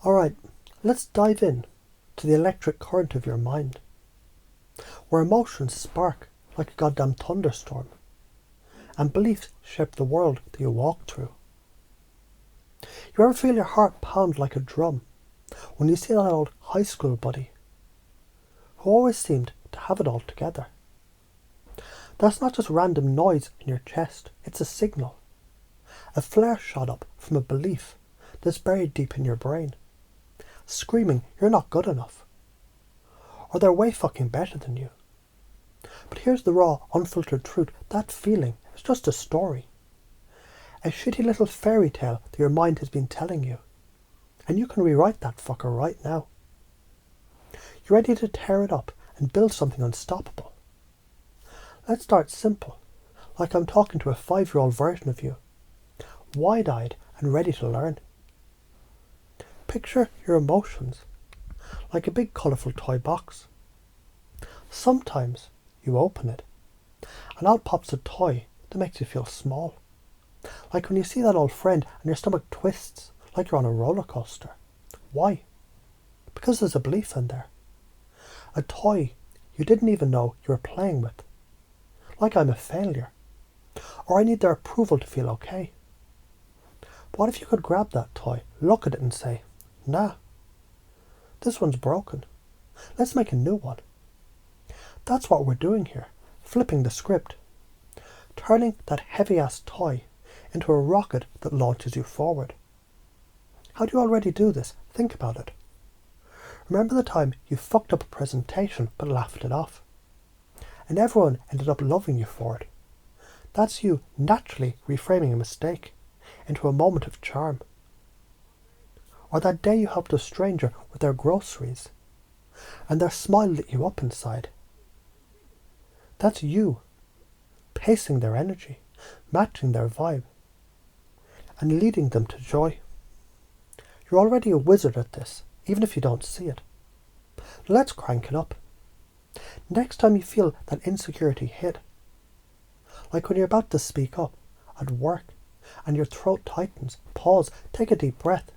Alright, let's dive in to the electric current of your mind, where emotions spark like a goddamn thunderstorm, and beliefs shape the world that you walk through. You ever feel your heart pound like a drum when you see that old high school buddy who always seemed to have it all together? That's not just random noise in your chest, it's a signal. A flare shot up from a belief that's buried deep in your brain, screaming you're not good enough, or they're way fucking better than you. But here's the raw, unfiltered truth: that feeling is just a story. A shitty little fairy tale that your mind has been telling you. And you can rewrite that fucker right now. You're ready to tear it up and build something unstoppable. Let's start simple, like I'm talking to a 5-year-old version of you, wide-eyed and ready to learn. Picture your emotions like a big colourful toy box. Sometimes you open it, and out pops a toy that makes you feel small. Like when you see that old friend and your stomach twists like you're on a roller coaster. Why? Because there's a belief in there. A toy you didn't even know you were playing with. Like I'm a failure, or I need their approval to feel okay. But what if you could grab that toy, look at it and say, nah, this one's broken. Let's make a new one. That's what we're doing here, flipping the script. Turning that heavy-ass toy into a rocket that launches you forward. How do you already do this? Think about it. Remember the time you fucked up a presentation but laughed it off, and everyone ended up loving you for it. That's you naturally reframing a mistake into a moment of charm. Or that day you helped a stranger with their groceries, and their smile lit you up inside. That's you pacing their energy, matching their vibe, and leading them to joy. You're already a wizard at this, even if you don't see it. Let's crank it up. Next time you feel that insecurity hit, like when you're about to speak up at work and your throat tightens, pause, take a deep breath.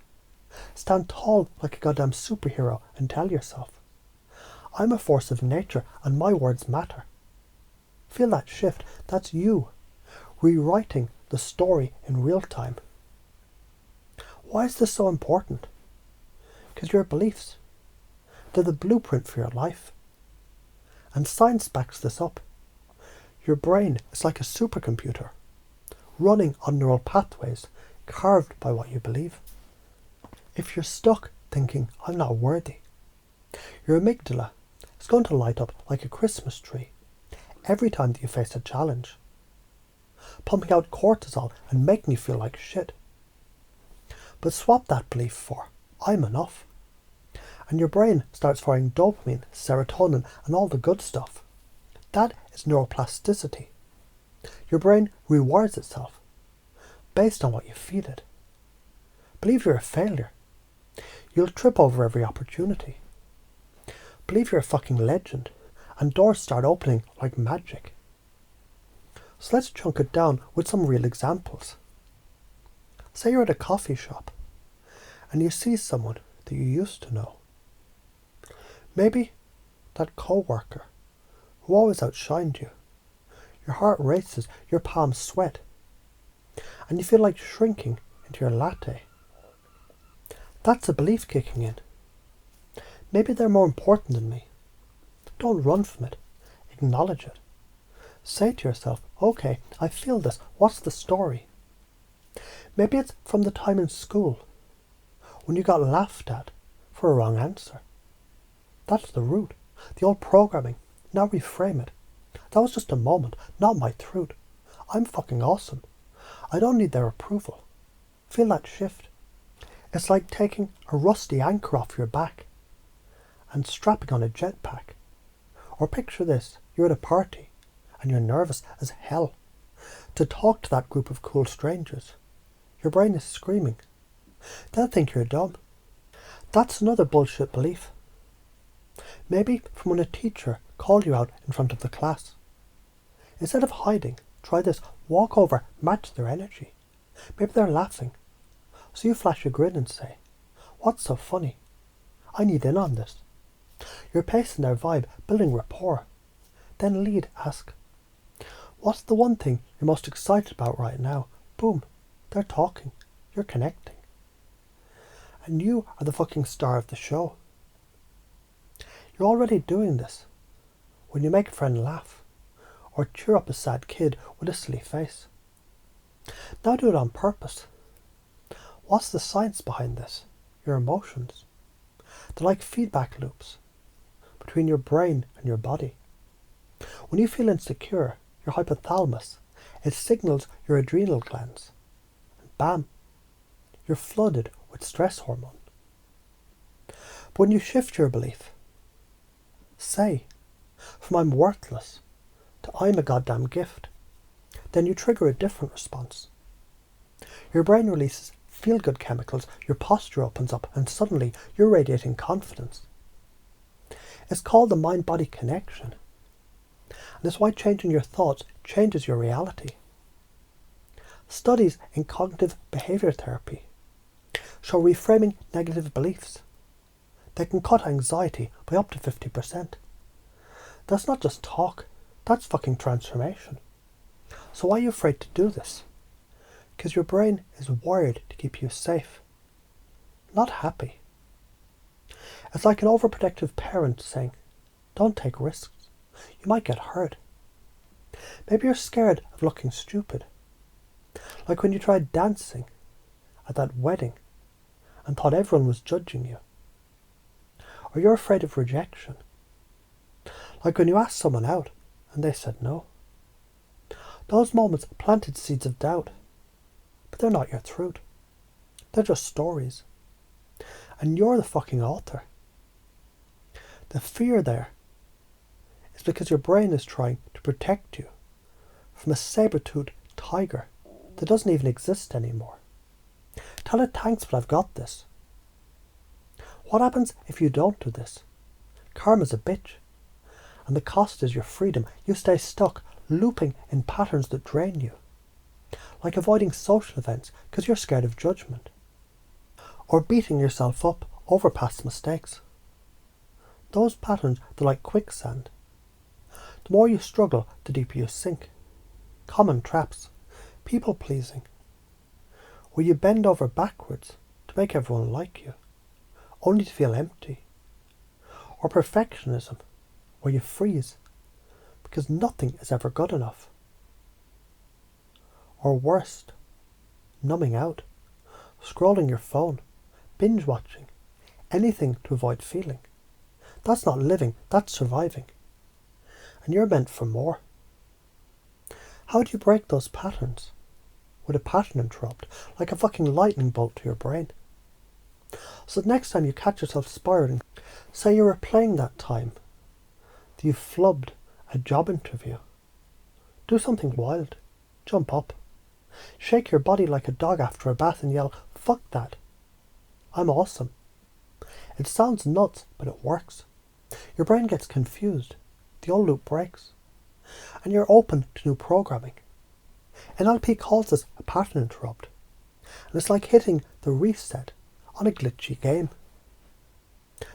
Stand tall like a goddamn superhero and tell yourself, I'm a force of nature and my words matter. Feel that shift. That's you, rewriting the story in real time. Why is this so important? Because your beliefs, they're the blueprint for your life. And science backs this up. Your brain is like a supercomputer, running on neural pathways carved by what you believe. If you're stuck thinking, I'm not worthy, your amygdala is going to light up like a Christmas tree every time that you face a challenge, pumping out cortisol and making you feel like shit. But swap that belief for, I'm enough. And your brain starts firing dopamine, serotonin, and all the good stuff. That is neuroplasticity. Your brain rewires itself based on what you feed it. Believe you're a failure. You'll trip over every opportunity. Believe you're a fucking legend, and doors start opening like magic. So let's chunk it down with some real examples. Say you're at a coffee shop, and you see someone that you used to know. Maybe that co-worker who always outshined you. Your heart races, your palms sweat, and you feel like shrinking into your latte. That's a belief kicking in. Maybe they're more important than me. Don't run from it. Acknowledge it. Say to yourself, okay, I feel this. What's the story? Maybe it's from the time in school when you got laughed at for a wrong answer. That's the root. The old programming. Now reframe it. That was just a moment, not my truth. I'm fucking awesome. I don't need their approval. Feel that shift. It's like taking a rusty anchor off your back and strapping on a jetpack. Or picture this, you're at a party and you're nervous as hell to talk to that group of cool strangers. Your brain is screaming. They'll think you're dumb. That's another bullshit belief. Maybe from when a teacher called you out in front of the class. Instead of hiding, try this. Walk over, match their energy. Maybe they're laughing. So you flash a grin and say, What's so funny? I need in on this. You're pacing their vibe, building rapport. Then lead, ask, what's the one thing you're most excited about right now? Boom, they're talking. You're connecting. And you are the fucking star of the show. You're already doing this when you make a friend laugh or cheer up a sad kid with a silly face. Now do it on purpose. What's the science behind this? Your emotions. They're like feedback loops between your brain and your body. When you feel insecure, your hypothalamus, it signals your adrenal glands. And bam, you're flooded with stress hormone. But when you shift your belief, say, from I'm worthless to I'm a goddamn gift, then you trigger a different response. Your brain releases feel-good chemicals, your posture opens up, and suddenly you're radiating confidence. It's called the mind-body connection. And it's why changing your thoughts changes your reality. Studies in cognitive behavior therapy show reframing negative beliefs. They can cut anxiety by up to 50%. That's not just talk, that's fucking transformation. So why are you afraid to do this? Because your brain is wired to keep you safe, not happy. It's like an overprotective parent saying, don't take risks. You might get hurt. Maybe you're scared of looking stupid. Like when you tried dancing at that wedding and thought everyone was judging you. Or you're afraid of rejection. Like when you asked someone out and they said no. Those moments planted seeds of doubt. But they're not your truth. They're just stories. And you're the fucking author. The fear there is because your brain is trying to protect you from a saber-toothed tiger that doesn't even exist anymore. Tell it thanks, but I've got this. What happens if you don't do this? Karma's a bitch. And the cost is your freedom. You stay stuck, looping in patterns that drain you. Like avoiding social events because you're scared of judgment. Or beating yourself up over past mistakes. Those patterns, they're like quicksand. The more you struggle, the deeper you sink. Common traps. People pleasing. Where you bend over backwards to make everyone like you, only to feel empty. Or perfectionism, where you freeze because nothing is ever good enough. Or worst, numbing out, scrolling your phone, binge watching, anything to avoid feeling. That's not living, that's surviving. And you're meant for more. How do you break those patterns? With a pattern interrupt, like a fucking lightning bolt to your brain. So the next time you catch yourself spiraling, say you were replaying that time that you flubbed a job interview. Do something wild. Jump up. Shake your body like a dog after a bath and yell, fuck that. I'm awesome. It sounds nuts, but it works. Your brain gets confused. The old loop breaks. And you're open to new programming. NLP calls this a pattern interrupt. And it's like hitting the reset on a glitchy game.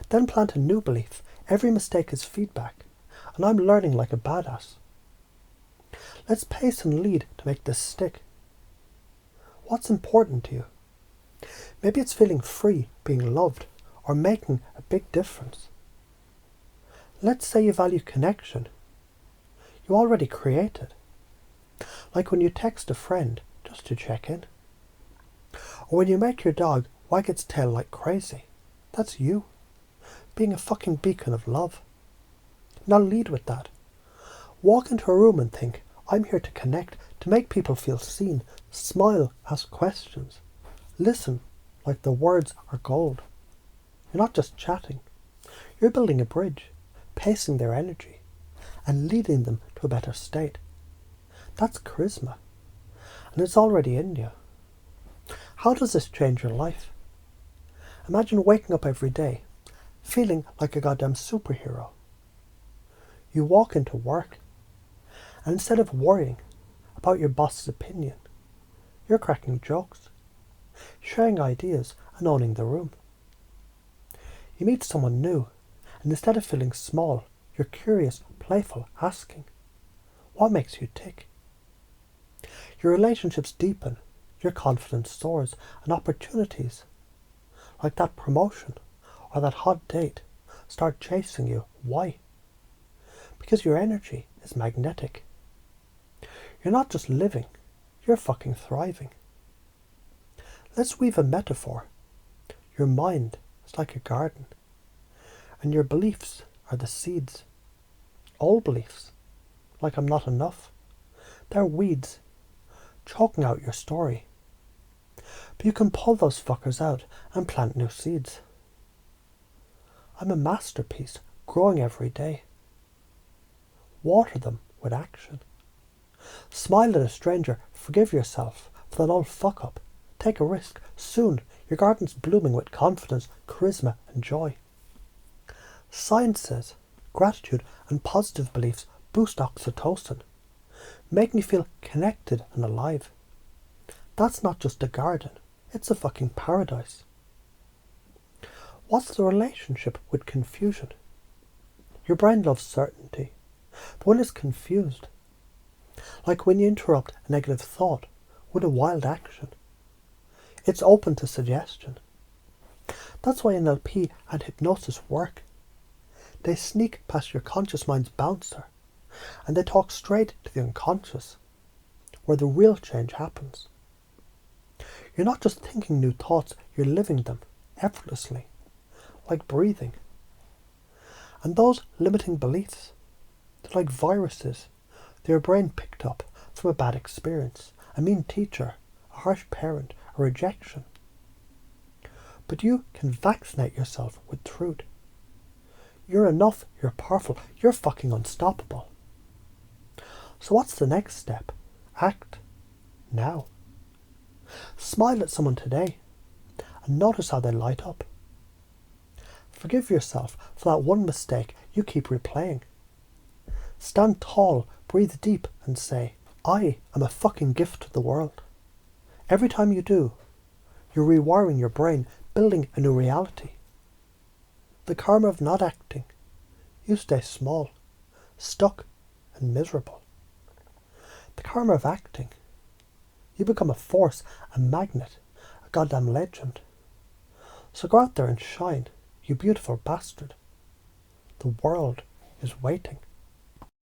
Then plant a new belief. Every mistake is feedback. And I'm learning like a badass. Let's pace and lead to make this stick. What's important to you? Maybe it's feeling free, being loved, or making a big difference. Let's say you value connection. You already create it. Like when you text a friend just to check in. Or when you make your dog wag its tail like crazy. That's you. Being a fucking beacon of love. Now lead with that. Walk into a room and think, I'm here to connect, to make people feel seen. Smile, ask questions. Listen like the words are gold. You're not just chatting. You're building a bridge, pacing their energy, and leading them to a better state. That's charisma. And it's already in you. How does this change your life? Imagine waking up every day, feeling like a goddamn superhero. You walk into work, and instead of worrying about your boss's opinion, you're cracking jokes, sharing ideas and owning the room. You meet someone new, and instead of feeling small, you're curious, playful, asking, what makes you tick? Your relationships deepen, your confidence soars, and opportunities, like that promotion or that hot date, start chasing you. Why? Because your energy is magnetic. You're not just living, you're fucking thriving. Let's weave a metaphor. Your mind is like a garden, and your beliefs are the seeds. Old beliefs, like I'm not enough, they're weeds, choking out your story. But you can pull those fuckers out and plant new seeds. I'm a masterpiece, growing every day. Water them with action. Smile at a stranger, forgive yourself for that old fuck up. Take a risk. Soon, your garden's blooming with confidence, charisma and joy. Science says gratitude and positive beliefs boost oxytocin, making you feel connected and alive. That's not just a garden, it's a fucking paradise. What's the relationship with confusion? Your brain loves certainty, but when it's confused, like when you interrupt a negative thought with a wild action, it's open to suggestion. That's why NLP and hypnosis work. They sneak past your conscious mind's bouncer, and they talk straight to the unconscious, where the real change happens. You're not just thinking new thoughts, you're living them effortlessly, like breathing. And those limiting beliefs, they're like viruses that your brain picked up from a bad experience, a mean teacher, a harsh parent, a rejection. But you can vaccinate yourself with truth. You're enough, you're powerful, you're fucking unstoppable. So what's the next step? Act now. Smile at someone today and notice how they light up. Forgive yourself for that one mistake you keep replaying. Stand tall, breathe deep and say, I am a fucking gift to the world. Every time you do, you're rewiring your brain, building a new reality. The karma of not acting, you stay small, stuck and miserable. The karma of acting, you become a force, a magnet, a goddamn legend. So go out there and shine, you beautiful bastard. The world is waiting.